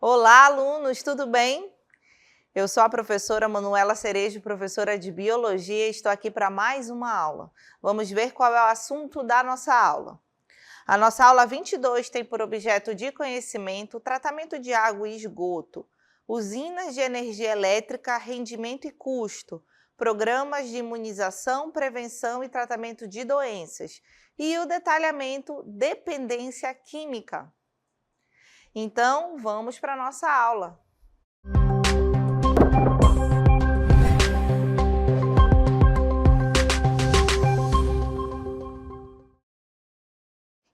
Olá, alunos, tudo bem? Eu sou a professora Manuela Cerejo, professora de Biologia, e estou aqui para mais uma aula. Vamos ver qual é o assunto da nossa aula. A nossa aula 22 tem por objeto de conhecimento o tratamento de água e esgoto, usinas de energia elétrica, rendimento e custo, programas de imunização, prevenção e tratamento de doenças e o detalhamento dependência química. Então, vamos para a nossa aula.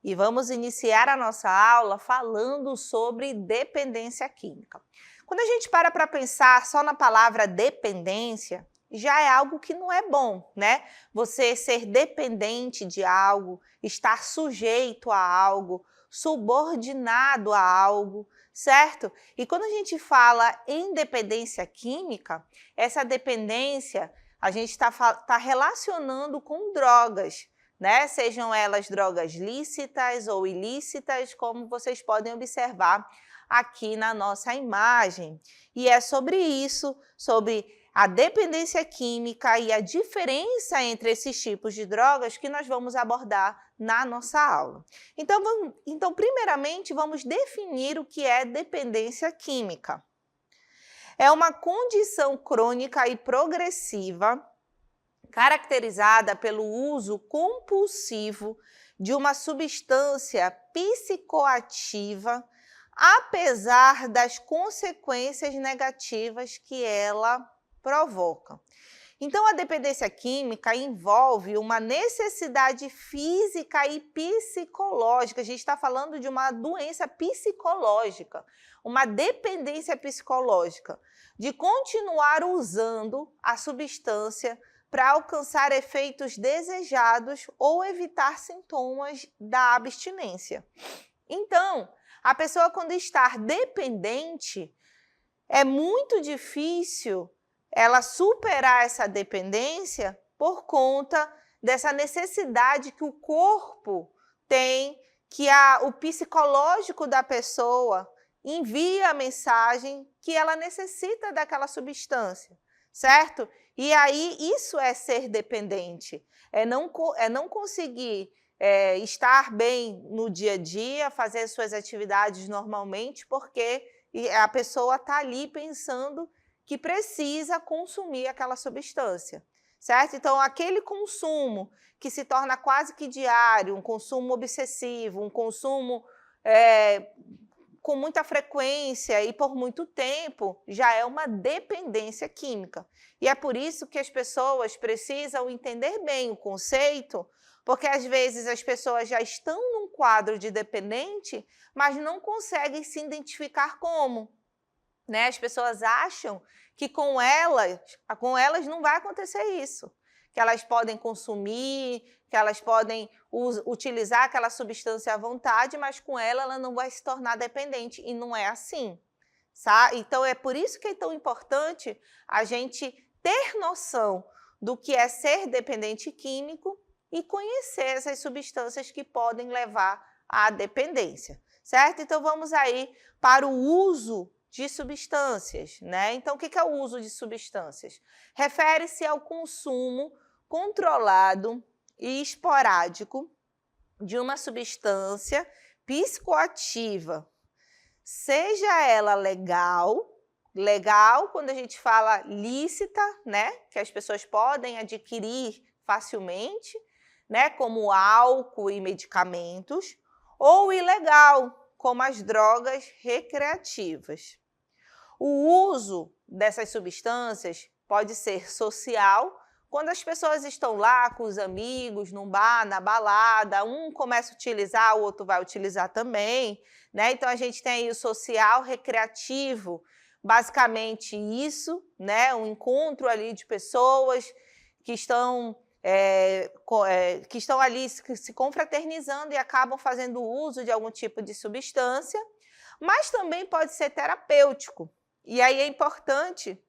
E vamos iniciar a nossa aula falando sobre dependência química. Quando a gente para pensar só na palavra dependência, já é algo que não é bom, né? Você ser dependente de algo, estar sujeito a algo, subordinado a algo, certo? E quando a gente fala em dependência química, essa dependência a gente está relacionando com drogas, né? Sejam elas drogas lícitas ou ilícitas, como vocês podem observar aqui na nossa imagem. E é sobre isso, sobre a dependência química e a diferença entre esses tipos de drogas que nós vamos abordar na nossa aula. Então, primeiramente, vamos definir o que é dependência química. É uma condição crônica e progressiva caracterizada pelo uso compulsivo de uma substância psicoativa, apesar das consequências negativas que ela provoca. Então, a dependência química envolve uma necessidade física e psicológica. A gente está falando de uma doença psicológica, uma dependência psicológica, de continuar usando a substância para alcançar efeitos desejados ou evitar sintomas da abstinência. Então, a pessoa quando está dependente, é muito difícil ela superar essa dependência por conta dessa necessidade que o corpo tem, que o psicológico da pessoa envia a mensagem que ela necessita daquela substância, certo? E aí, isso é ser dependente, é não conseguir estar bem no dia a dia, fazer suas atividades normalmente, porque a pessoa está ali pensando que precisa consumir aquela substância, certo? Então, aquele consumo que se torna quase que diário, um consumo obsessivo, um consumo com muita frequência e por muito tempo, já é uma dependência química. E é por isso que as pessoas precisam entender bem o conceito, porque às vezes as pessoas já estão num quadro de dependente, mas não conseguem se identificar como, né? As pessoas acham que com elas não vai acontecer isso, que elas podem consumir, que elas podem utilizar aquela substância à vontade, mas com ela não vai se tornar dependente, e não é assim, sabe? Então, é por isso que é tão importante a gente ter noção do que é ser dependente químico e conhecer essas substâncias que podem levar à dependência, certo? Então, vamos aí para o uso de substâncias, né? Então, o que é o uso de substâncias? Refere-se ao consumo controlado e esporádico de uma substância psicoativa, seja ela legal quando a gente fala lícita, né, que as pessoas podem adquirir facilmente, né, como álcool e medicamentos, ou ilegal, como as drogas recreativas. O uso dessas substâncias pode ser social, quando as pessoas estão lá com os amigos, num bar, na balada, um começa a utilizar, o outro vai utilizar também, né? Então, a gente tem aí o social recreativo, basicamente isso, né? Um encontro ali de pessoas que estão ali se confraternizando e acabam fazendo uso de algum tipo de substância. mas também pode ser terapêutico. E aí é importante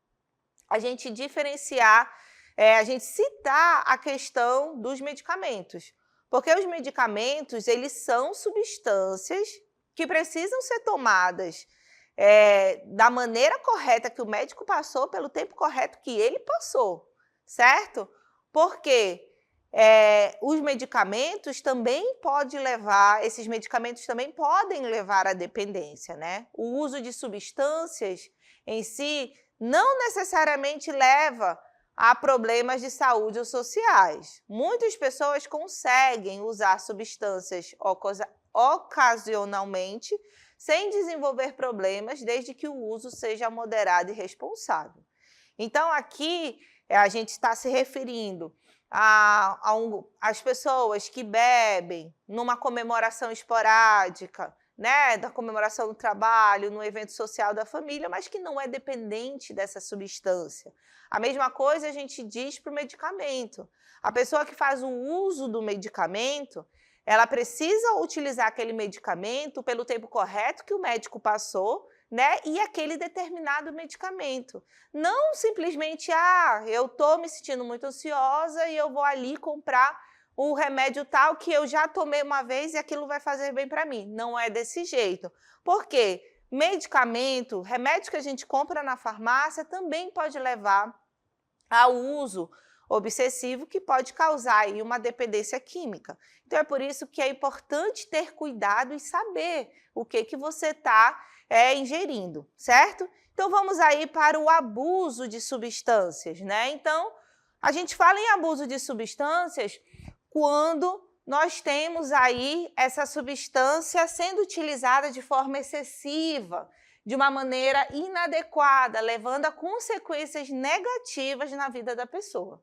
a gente diferenciar, a gente citar a questão dos medicamentos. Porque os medicamentos, eles são substâncias que precisam ser tomadas da maneira correta que o médico passou, pelo tempo correto que ele passou, certo? Porque os medicamentos também podem levar, esses medicamentos também podem levar à dependência, né? O uso de substâncias em si não necessariamente leva a problemas de saúde ou sociais. Muitas pessoas conseguem usar substâncias ocasionalmente sem desenvolver problemas, desde que o uso seja moderado e responsável. Então, aqui a gente está se referindo às pessoas que bebem numa comemoração esporádica, né, da comemoração do trabalho, no evento social da família, mas que não é dependente dessa substância. A mesma coisa a gente diz para o medicamento. A pessoa que faz o uso do medicamento, ela precisa utilizar aquele medicamento pelo tempo correto que o médico passou, né, e aquele determinado medicamento. Não simplesmente, eu estou me sentindo muito ansiosa e eu vou ali comprar o remédio tal que eu já tomei uma vez e aquilo vai fazer bem para mim. Não é desse jeito. Por quê? Medicamento, remédio que a gente compra na farmácia também pode levar ao uso obsessivo que pode causar aí uma dependência química. Então é por isso que é importante ter cuidado e saber o que você está ingerindo, certo? Então vamos aí para o abuso de substâncias, né? Então a gente fala em abuso de substâncias quando nós temos aí essa substância sendo utilizada de forma excessiva, de uma maneira inadequada, levando a consequências negativas na vida da pessoa.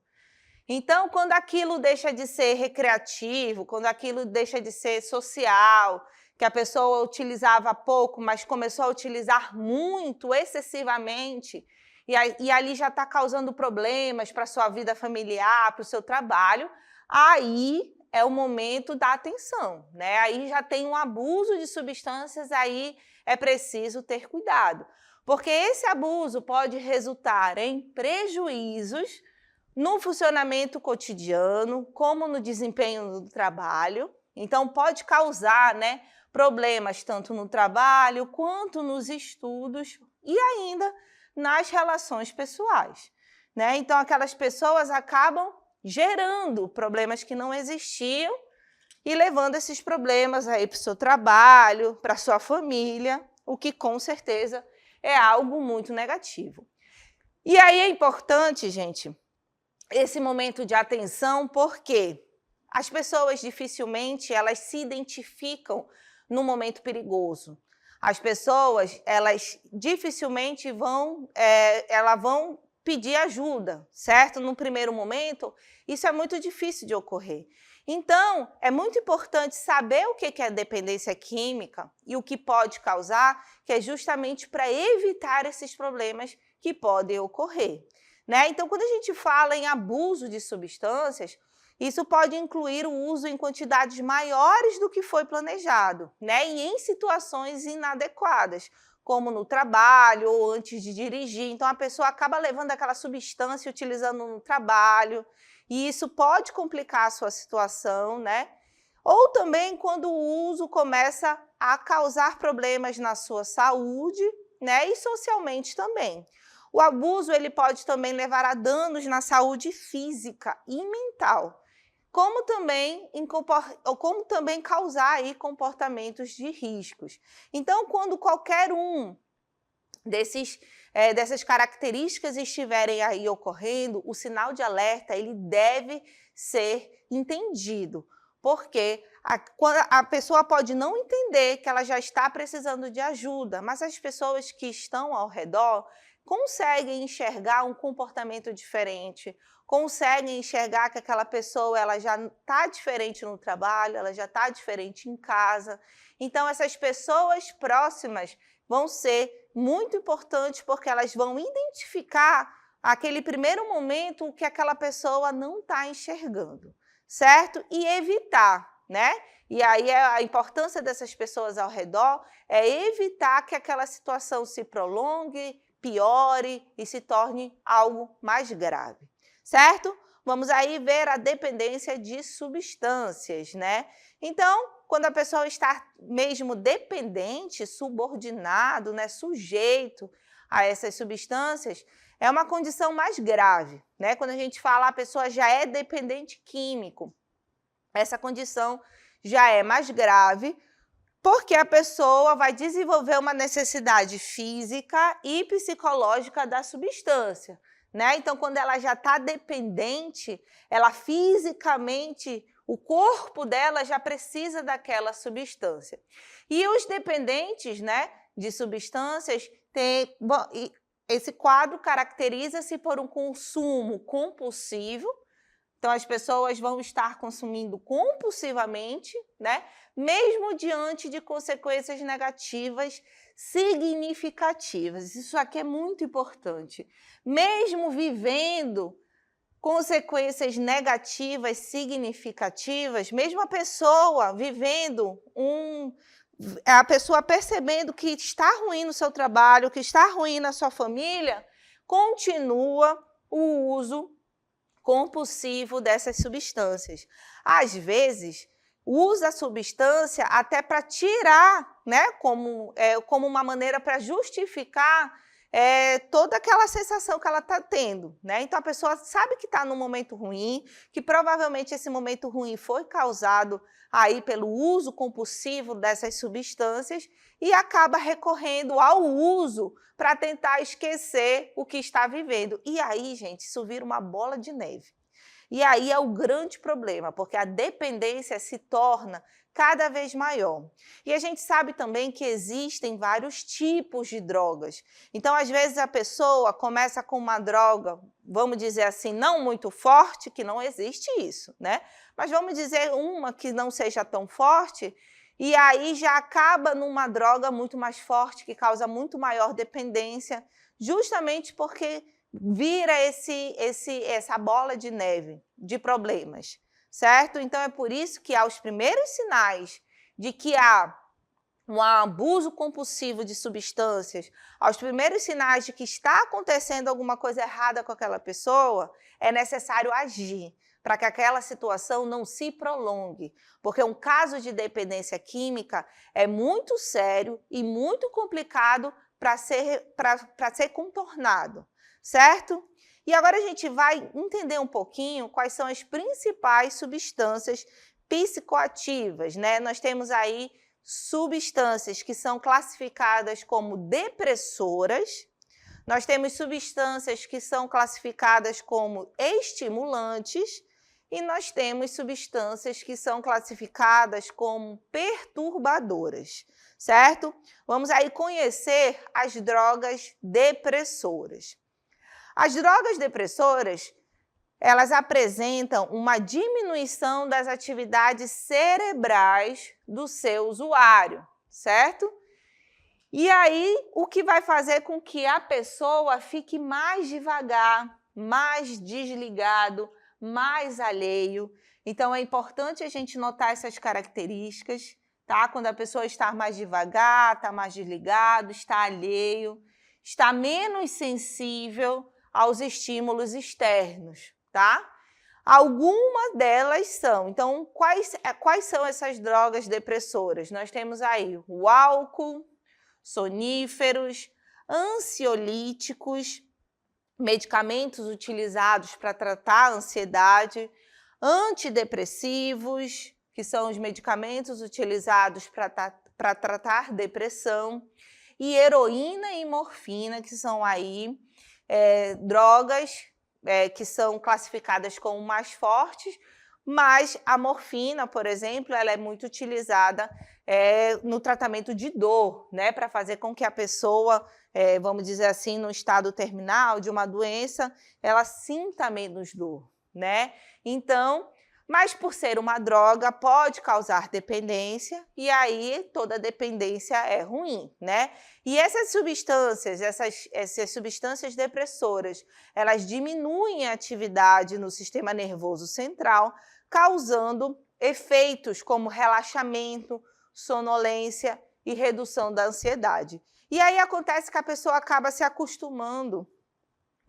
Então, quando aquilo deixa de ser recreativo, quando aquilo deixa de ser social, que a pessoa utilizava pouco, mas começou a utilizar muito, excessivamente, e ali já está causando problemas para a sua vida familiar, para o seu trabalho, aí é o momento da atenção, né? Aí já tem um abuso de substâncias, aí é preciso ter cuidado, porque esse abuso pode resultar em prejuízos no funcionamento cotidiano, como no desempenho do trabalho. Então, pode causar, né, problemas tanto no trabalho quanto nos estudos e ainda nas relações pessoais, né? Então, aquelas pessoas acabam gerando problemas que não existiam e levando esses problemas aí para o seu trabalho, para a sua família, o que com certeza é algo muito negativo. E aí é importante, gente, esse momento de atenção, porque as pessoas dificilmente elas se identificam no momento perigoso. As pessoas, elas dificilmente vão pedir ajuda, certo? No primeiro momento, isso é muito difícil de ocorrer. Então, é muito importante saber o que é dependência química e o que pode causar, que é justamente para evitar esses problemas que podem ocorrer, né? Então, quando a gente fala em abuso de substâncias, isso pode incluir o uso em quantidades maiores do que foi planejado, né? E em situações inadequadas, como no trabalho ou antes de dirigir. Então, a pessoa acaba levando aquela substância e utilizando no trabalho, e isso pode complicar a sua situação, né? Ou também quando o uso começa a causar problemas na sua saúde, né? E socialmente também. O abuso ele pode também levar a danos na saúde física e mental, como também causar aí comportamentos de riscos. Então, quando qualquer um dessas características estiverem aí ocorrendo, o sinal de alerta ele deve ser entendido, porque a pessoa pode não entender que ela já está precisando de ajuda, mas as pessoas que estão ao redor conseguem enxergar um comportamento diferente, conseguem enxergar que aquela pessoa ela já está diferente no trabalho, ela já está diferente em casa. Então, essas pessoas próximas vão ser muito importantes porque elas vão identificar aquele primeiro momento que aquela pessoa não está enxergando, certo? E evitar né? E aí a importância dessas pessoas ao redor é evitar que aquela situação se prolongue, piore e se torne algo mais grave, certo? Vamos aí ver a dependência de substâncias, né? Então, quando a pessoa está mesmo dependente, subordinado, né, sujeito a essas substâncias, é uma condição mais grave, né? Quando a gente fala a pessoa já é dependente químico, essa condição já é mais grave, porque a pessoa vai desenvolver uma necessidade física e psicológica da substância, né? Então, quando ela já está dependente, ela fisicamente, o corpo dela já precisa daquela substância. E os dependentes, né, de substâncias, esse quadro caracteriza-se por um consumo compulsivo. Então, as pessoas vão estar consumindo compulsivamente, né? Mesmo diante de consequências negativas significativas. Isso aqui é muito importante. Mesmo vivendo consequências negativas significativas, mesmo a pessoa vivendo a pessoa percebendo que está ruim no seu trabalho, que está ruim na sua família, continua o uso compulsivo dessas substâncias. Às vezes, usa a substância até para tirar, né, como uma maneira para justificar toda aquela sensação que ela está tendo, né? Então, a pessoa sabe que está num momento ruim, que provavelmente esse momento ruim foi causado aí pelo uso compulsivo dessas substâncias e acaba recorrendo ao uso para tentar esquecer o que está vivendo. E aí, gente, isso vira uma bola de neve. E aí é o grande problema, porque a dependência se torna cada vez maior. E a gente sabe também que existem vários tipos de drogas. Então, às vezes, a pessoa começa com uma droga, vamos dizer assim, não muito forte, que não existe isso, né? Mas vamos dizer uma que não seja tão forte, e aí já acaba numa droga muito mais forte, que causa muito maior dependência, justamente porque vira essa bola de neve de problemas, certo? Então, é por isso que há os primeiros sinais de que há um abuso compulsivo de substâncias, aos primeiros sinais de que está acontecendo alguma coisa errada com aquela pessoa, é necessário agir para que aquela situação não se prolongue, porque um caso de dependência química é muito sério e muito complicado para ser contornado, certo? E agora a gente vai entender um pouquinho quais são as principais substâncias psicoativas, né? Nós temos aí substâncias que são classificadas como depressoras, nós temos substâncias que são classificadas como estimulantes e nós temos substâncias que são classificadas como perturbadoras, certo? Vamos aí conhecer as drogas depressoras. As drogas depressoras, elas apresentam uma diminuição das atividades cerebrais do seu usuário, certo? E aí, o que vai fazer com que a pessoa fique mais devagar, mais desligado, mais alheio. Então, é importante a gente notar essas características, tá? Quando a pessoa está mais devagar, está mais desligado, está alheio, está menos sensível aos estímulos externos, tá? Algumas delas são. Então, quais são essas drogas depressoras? Nós temos aí o álcool, soníferos, ansiolíticos, medicamentos utilizados para tratar a ansiedade, antidepressivos, que são os medicamentos utilizados para tratar depressão, e heroína e morfina, que são aí drogas que são classificadas como mais fortes, mas a morfina, por exemplo, ela é muito utilizada no tratamento de dor, né, para fazer com que a pessoa, vamos dizer assim, no estado terminal de uma doença, ela sinta menos dor, né? Então, mas por ser uma droga, pode causar dependência, e aí toda dependência é ruim, né? E essas substâncias depressoras, elas diminuem a atividade no sistema nervoso central, causando efeitos como relaxamento, sonolência e redução da ansiedade. E aí acontece que a pessoa acaba se acostumando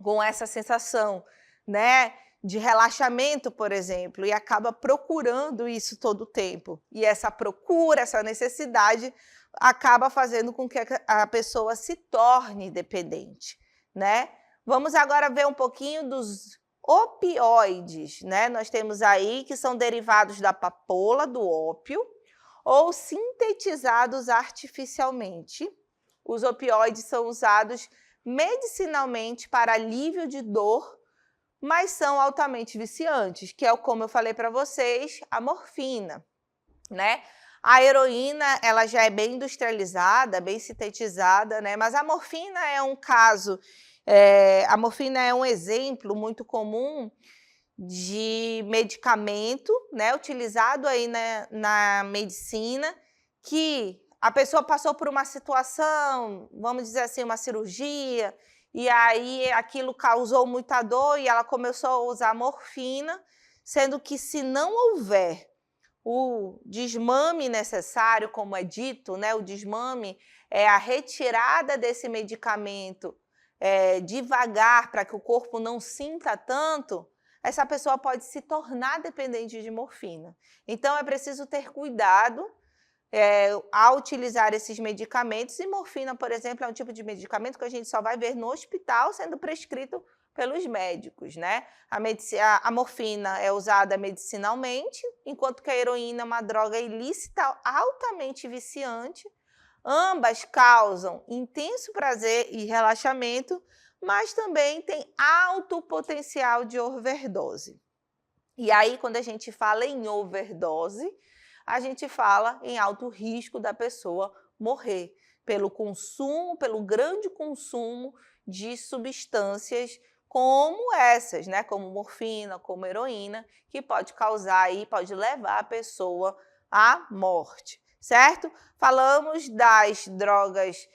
com essa sensação, né, de relaxamento, por exemplo, e acaba procurando isso todo o tempo. E essa procura, essa necessidade, acaba fazendo com que a pessoa se torne dependente, né? Vamos agora ver um pouquinho dos opioides, né? Nós temos aí que são derivados da papoula, do ópio, ou sintetizados artificialmente. Os opioides são usados medicinalmente para alívio de dor, mas são altamente viciantes, que é, como eu falei para vocês, a morfina, né? A heroína, ela já é bem industrializada, bem sintetizada, né? Mas a morfina é um caso, a morfina é um exemplo muito comum de medicamento, né, utilizado aí na medicina, que a pessoa passou por uma situação, vamos dizer assim, uma cirurgia, e aí aquilo causou muita dor e ela começou a usar morfina, sendo que se não houver o desmame necessário, como é dito, né, o desmame é a retirada desse medicamento devagar, para que o corpo não sinta tanto, essa pessoa pode se tornar dependente de morfina. Então, é preciso ter cuidado ao utilizar esses medicamentos. E morfina, por exemplo, é um tipo de medicamento que a gente só vai ver no hospital sendo prescrito pelos médicos, né? A morfina é usada medicinalmente, enquanto que a heroína é uma droga ilícita altamente viciante. Ambas causam intenso prazer e relaxamento, mas também tem alto potencial de overdose. E aí, quando a gente fala em overdose, a gente fala em alto risco da pessoa morrer pelo consumo, pelo grande consumo de substâncias como essas, né? Como morfina, como heroína, que pode causar aí, pode levar a pessoa à morte, certo? Falamos das drogas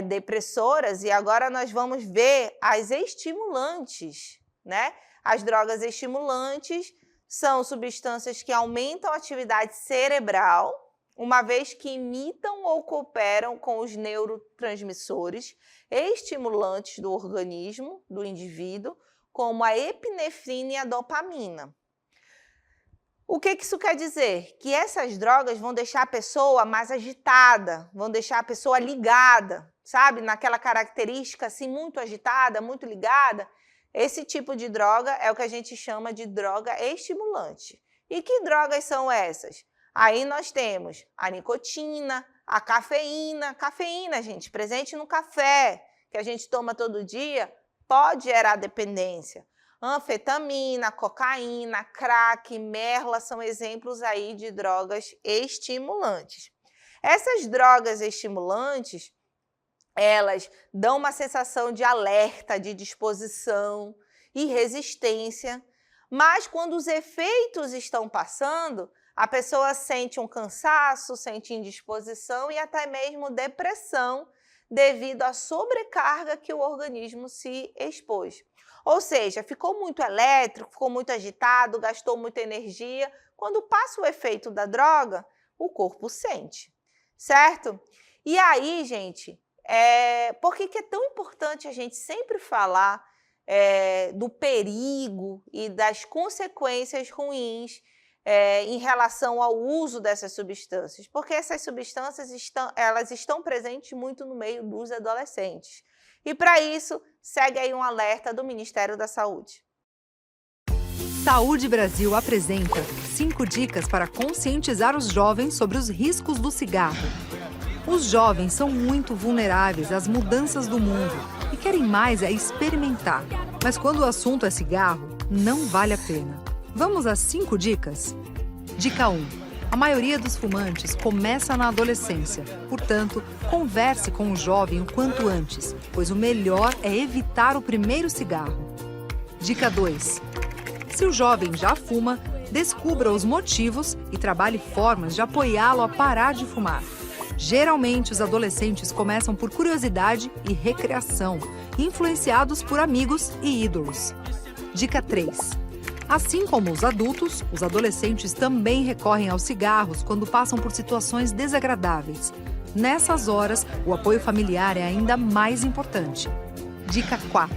depressoras e agora nós vamos ver as estimulantes, né? As drogas estimulantes são substâncias que aumentam a atividade cerebral, uma vez que imitam ou cooperam com os neurotransmissores estimulantes do organismo, do indivíduo, como a epinefrina e a dopamina. O que isso quer dizer? Que essas drogas vão deixar a pessoa mais agitada, vão deixar a pessoa ligada, sabe? Naquela característica assim, muito agitada, muito ligada. Esse tipo de droga é o que a gente chama de droga estimulante. E que drogas são essas? Aí nós temos a nicotina, a cafeína. Cafeína, gente, presente no café, que a gente toma todo dia, pode gerar dependência. Anfetamina, cocaína, crack, merla são exemplos aí de drogas estimulantes. Essas drogas estimulantes, elas dão uma sensação de alerta, de disposição e resistência, mas quando os efeitos estão passando, a pessoa sente um cansaço, sente indisposição e até mesmo depressão devido à sobrecarga que o organismo se expôs. Ou seja, ficou muito elétrico, ficou muito agitado, gastou muita energia. Quando passa o efeito da droga, o corpo sente, certo? E aí, gente, por que é tão importante a gente sempre falar do perigo e das consequências ruins em relação ao uso dessas substâncias? Porque essas substâncias estão presentes muito no meio dos adolescentes. E para isso, segue aí um alerta do Ministério da Saúde. Saúde Brasil apresenta 5 dicas para conscientizar os jovens sobre os riscos do cigarro. Os jovens são muito vulneráveis às mudanças do mundo e querem mais experimentar. Mas quando o assunto é cigarro, não vale a pena. Vamos às 5 dicas? Dica 1. A maioria dos fumantes começa na adolescência. Portanto, converse com o jovem o quanto antes, pois o melhor é evitar o primeiro cigarro. Dica 2. Se o jovem já fuma, descubra os motivos e trabalhe formas de apoiá-lo a parar de fumar. Geralmente, os adolescentes começam por curiosidade e recreação, influenciados por amigos e ídolos. Dica 3. Assim como os adultos, os adolescentes também recorrem aos cigarros quando passam por situações desagradáveis. Nessas horas, o apoio familiar é ainda mais importante. Dica 4.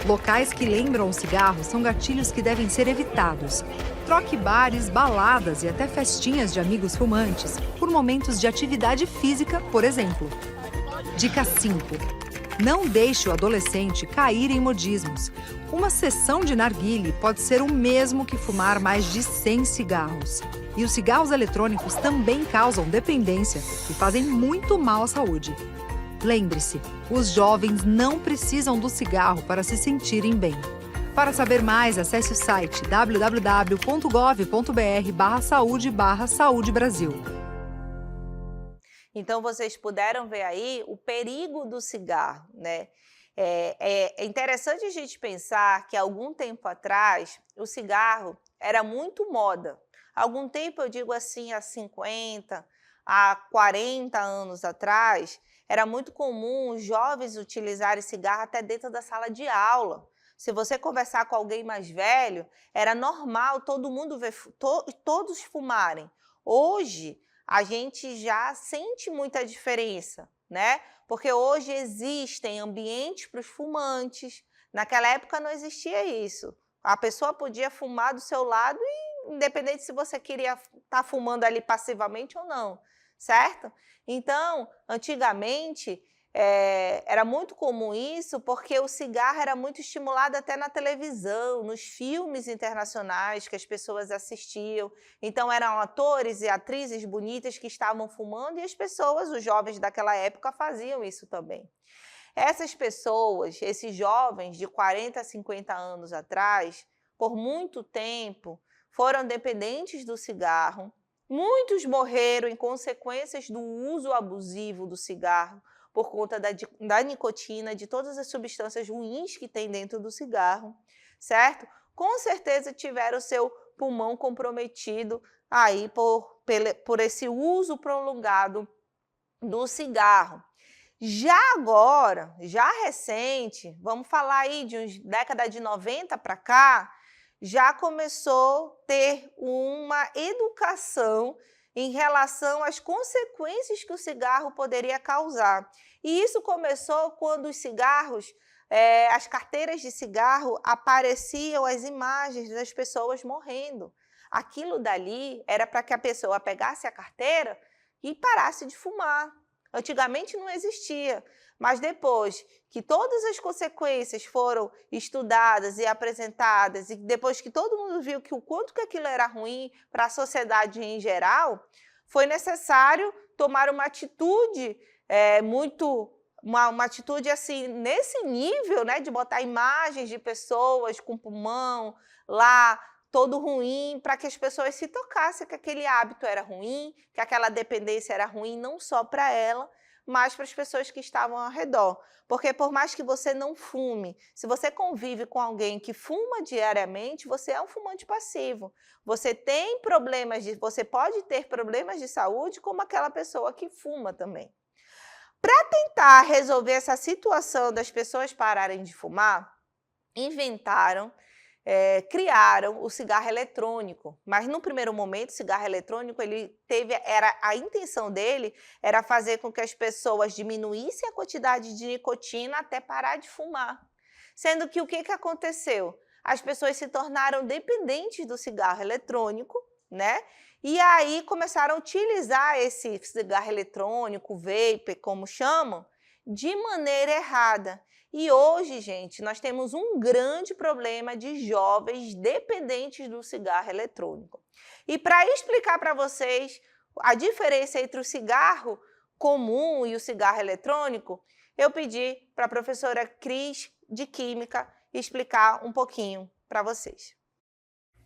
Locais que lembram o cigarro são gatilhos que devem ser evitados. Troque bares, baladas e até festinhas de amigos fumantes por momentos de atividade física, por exemplo. Dica 5. Não deixe o adolescente cair em modismos. Uma sessão de narguile pode ser o mesmo que fumar mais de 100 cigarros. E os cigarros eletrônicos também causam dependência e fazem muito mal à saúde. Lembre-se, os jovens não precisam do cigarro para se sentirem bem. Para saber mais, acesse o site www.gov.br/saúde/Saúde Brasil. Então, vocês puderam ver aí o perigo do cigarro, né? É interessante a gente pensar que, algum tempo atrás, o cigarro era muito moda. Algum tempo, eu digo assim, há 50, há 40 anos atrás, era muito comum os jovens utilizarem cigarro até dentro da sala de aula. Se você conversar com alguém mais velho, era normal todo mundo ver, todos fumarem. Hoje, a gente já sente muita diferença, né? Porque hoje existem ambientes para os fumantes. Naquela época não existia isso. A pessoa podia fumar do seu lado, e independente se você queria estar fumando ali passivamente ou não, certo? Então, antigamente, era muito comum isso, porque o cigarro era muito estimulado até na televisão, nos filmes internacionais que as pessoas assistiam. Então, eram atores e atrizes bonitas que estavam fumando, e as pessoas, os jovens daquela época, faziam isso também. Essas pessoas, esses jovens de 40 a 50 anos atrás, por muito tempo, foram dependentes do cigarro. Muitos morreram em consequências do uso abusivo do cigarro, por conta da nicotina, de todas as substâncias ruins que tem dentro do cigarro, certo? Com certeza tiveram o seu pulmão comprometido aí por esse uso prolongado do cigarro. Já agora, já recente, vamos falar aí de uns década de 90 para cá, já começou a ter uma educação em relação às consequências que o cigarro poderia causar. E isso começou quando os cigarros, as carteiras de cigarro, apareciam as imagens das pessoas morrendo. Aquilo dali era para que a pessoa pegasse a carteira e parasse de fumar. Antigamente não existia, mas depois que todas as consequências foram estudadas e apresentadas, e depois que todo mundo viu que o quanto que aquilo era ruim para a sociedade em geral, foi necessário tomar uma atitude uma atitude assim, nesse nível, né, de botar imagens de pessoas com pulmão lá, todo ruim, para que as pessoas se tocassem que aquele hábito era ruim, que aquela dependência era ruim, não só para ela, mas para as pessoas que estavam ao redor. Porque por mais que você não fume, se você convive com alguém que fuma diariamente, você é um fumante passivo. Você pode ter problemas de saúde como aquela pessoa que fuma também. Para tentar resolver essa situação das pessoas pararem de fumar, criaram o cigarro eletrônico, mas no primeiro momento o cigarro eletrônico a intenção dele era fazer com que as pessoas diminuíssem a quantidade de nicotina até parar de fumar. Sendo que o que aconteceu? As pessoas se tornaram dependentes do cigarro eletrônico, né? E aí começaram a utilizar esse cigarro eletrônico, vape, como chamam, de maneira errada. E hoje, gente, nós temos um grande problema de jovens dependentes do cigarro eletrônico. E para explicar para vocês a diferença entre o cigarro comum e o cigarro eletrônico, eu pedi para a professora Cris, de Química, explicar um pouquinho para vocês.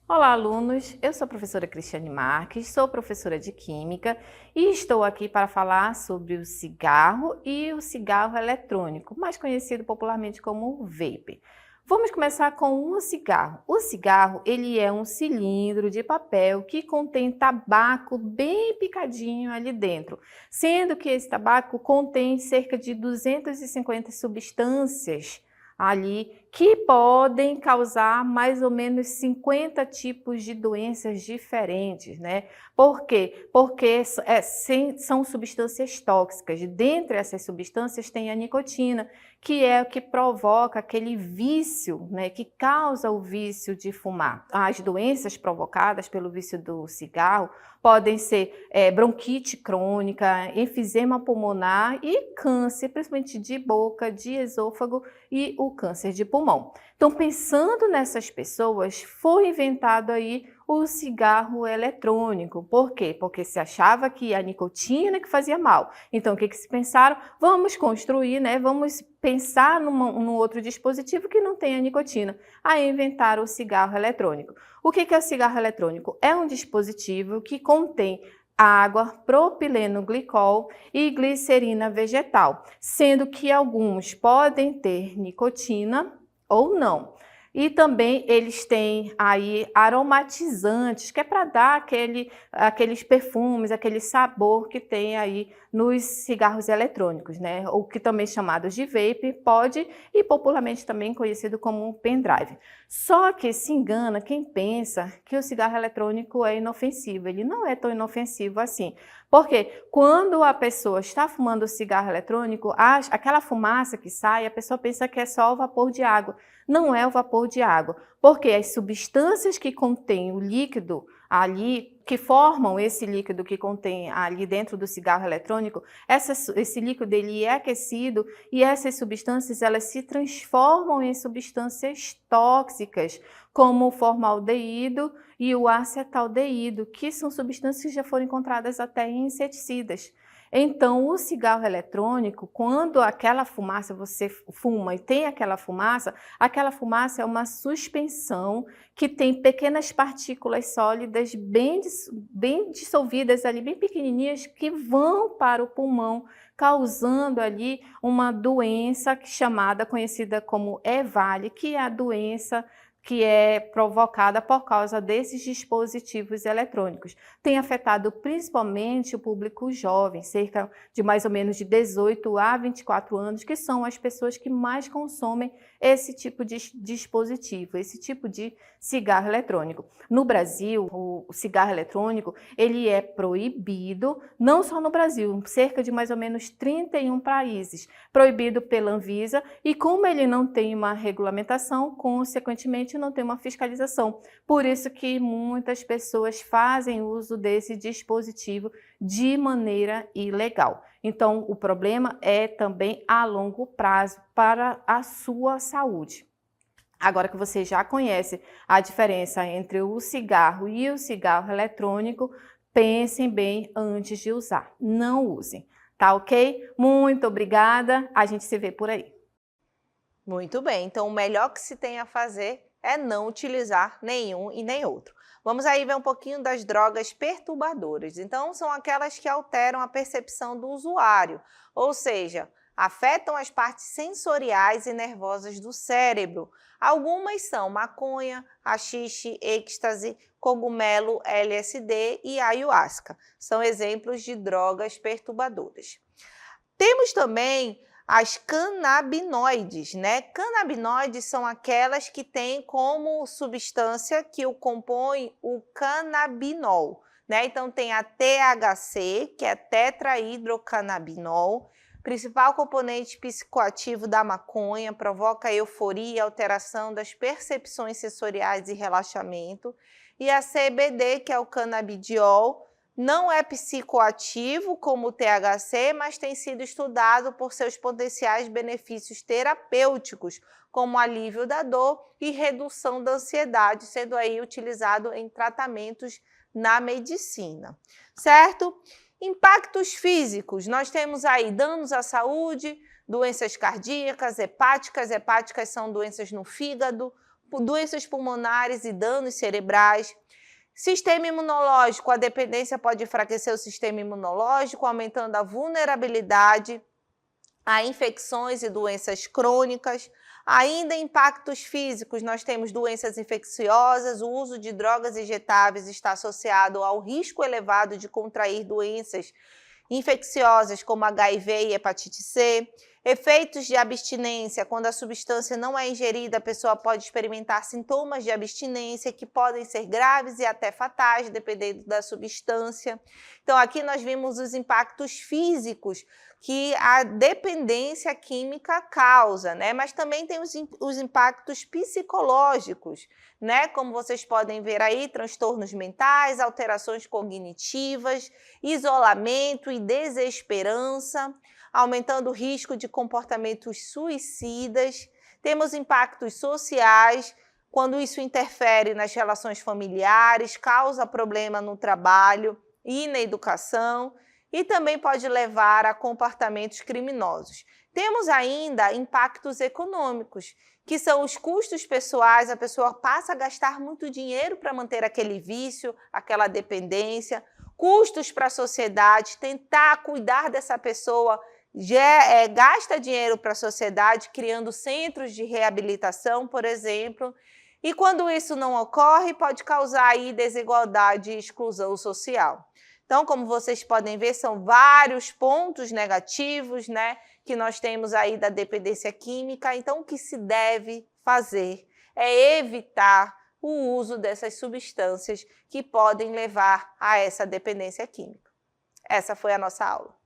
Olá, alunos! Eu sou a professora Cristiane Marques, sou professora de Química e estou aqui para falar sobre o cigarro e o cigarro eletrônico, mais conhecido popularmente como vape. Vamos começar com o cigarro. O cigarro, ele é um cilindro de papel que contém tabaco bem picadinho ali dentro, sendo que esse tabaco contém cerca de 250 substâncias ali que podem causar mais ou menos 50 tipos de doenças diferentes, né? Por quê? Porque são substâncias tóxicas. Dentre essas substâncias tem a nicotina, que é o que provoca aquele vício, né? Que causa o vício de fumar. As doenças provocadas pelo vício do cigarro podem ser bronquite crônica, enfisema pulmonar e câncer, principalmente de boca, de esôfago e o câncer de pulmão. Então, pensando nessas pessoas, foi inventado aí o cigarro eletrônico. Por quê? Porque se achava que a nicotina que fazia mal. Então, o que se pensaram? Vamos construir, né? Vamos pensar num outro dispositivo que não tenha nicotina. Aí inventaram o cigarro eletrônico. O que é o cigarro eletrônico? É um dispositivo que contém água, propileno glicol e glicerina vegetal, sendo que alguns podem ter nicotina ou não. E também eles têm aí aromatizantes, que é para dar aqueles perfumes, aquele sabor que tem aí nos cigarros eletrônicos, né? Ou que também chamados de vape, pod e popularmente também conhecido como pendrive. Só que se engana quem pensa que o cigarro eletrônico é inofensivo. Ele não é tão inofensivo assim. Porque quando a pessoa está fumando o cigarro eletrônico, aquela fumaça que sai, a pessoa pensa que é só o vapor de água. Não é o vapor de água, porque as substâncias que contém o líquido ali, que formam esse líquido que contém ali dentro do cigarro eletrônico, esse líquido ele é aquecido e essas substâncias elas se transformam em substâncias tóxicas, como o formaldeído e o acetaldeído, que são substâncias que já foram encontradas até em inseticidas. Então, o cigarro eletrônico, quando aquela fumaça você fuma e tem aquela fumaça é uma suspensão que tem pequenas partículas sólidas bem dissolvidas ali, bem pequenininhas, que vão para o pulmão, causando ali uma doença conhecida como EVALI, que é a doença que é provocada por causa desses dispositivos eletrônicos. Tem afetado principalmente o público jovem, cerca de mais ou menos de 18 a 24 anos, que são as pessoas que mais consomem esse tipo de dispositivo, esse tipo de cigarro eletrônico. No Brasil, o cigarro eletrônico, ele é proibido, não só no Brasil, cerca de mais ou menos 31 países, proibido pela Anvisa, e como ele não tem uma regulamentação, consequentemente não tem uma fiscalização. Por isso que muitas pessoas fazem uso desse dispositivo de maneira ilegal. Então, o problema é também a longo prazo para a sua saúde. Agora que você já conhece a diferença entre o cigarro e o cigarro eletrônico, pensem bem antes de usar. Não usem, tá ok? Muito obrigada, a gente se vê por aí. Muito bem, então o melhor que se tem a fazer é não utilizar nenhum e nem outro. Vamos aí ver um pouquinho das drogas perturbadoras. Então, são aquelas que alteram a percepção do usuário, ou seja, afetam as partes sensoriais e nervosas do cérebro. Algumas são maconha, haxixe, êxtase, cogumelo, LSD e ayahuasca. São exemplos de drogas perturbadoras. Temos também as canabinoides, né? Canabinoides são aquelas que têm como substância que o compõe o canabinol, né? Então tem a THC, que é tetrahidrocannabinol, principal componente psicoativo da maconha, provoca euforia e alteração das percepções sensoriais e relaxamento, e a CBD, que é o canabidiol. Não é psicoativo como o THC, mas tem sido estudado por seus potenciais benefícios terapêuticos, como alívio da dor e redução da ansiedade, sendo aí utilizado em tratamentos na medicina, certo? Impactos físicos, nós temos aí danos à saúde, doenças cardíacas, hepáticas são doenças no fígado, doenças pulmonares e danos cerebrais. Sistema imunológico, a dependência pode enfraquecer o sistema imunológico, aumentando a vulnerabilidade a infecções e doenças crônicas. Ainda impactos físicos, nós temos doenças infecciosas, o uso de drogas injetáveis está associado ao risco elevado de contrair doenças infecciosas como HIV e hepatite C, efeitos de abstinência, quando a substância não é ingerida, a pessoa pode experimentar sintomas de abstinência que podem ser graves e até fatais, dependendo da substância. Então, aqui nós vimos os impactos físicos que a dependência química causa, né? Mas também tem os impactos psicológicos, né? Como vocês podem ver aí, transtornos mentais, alterações cognitivas, isolamento e desesperança, aumentando o risco de comportamentos suicidas. Temos impactos sociais, quando isso interfere nas relações familiares, causa problema no trabalho e na educação, e também pode levar a comportamentos criminosos. Temos ainda impactos econômicos, que são os custos pessoais, a pessoa passa a gastar muito dinheiro para manter aquele vício, aquela dependência, custos para a sociedade, tentar cuidar dessa pessoa, gasta dinheiro para a sociedade, criando centros de reabilitação, por exemplo, e quando isso não ocorre, pode causar aí desigualdade e exclusão social. Então, como vocês podem ver, são vários pontos negativos, né, que nós temos aí da dependência química. Então, o que se deve fazer é evitar o uso dessas substâncias que podem levar a essa dependência química. Essa foi a nossa aula.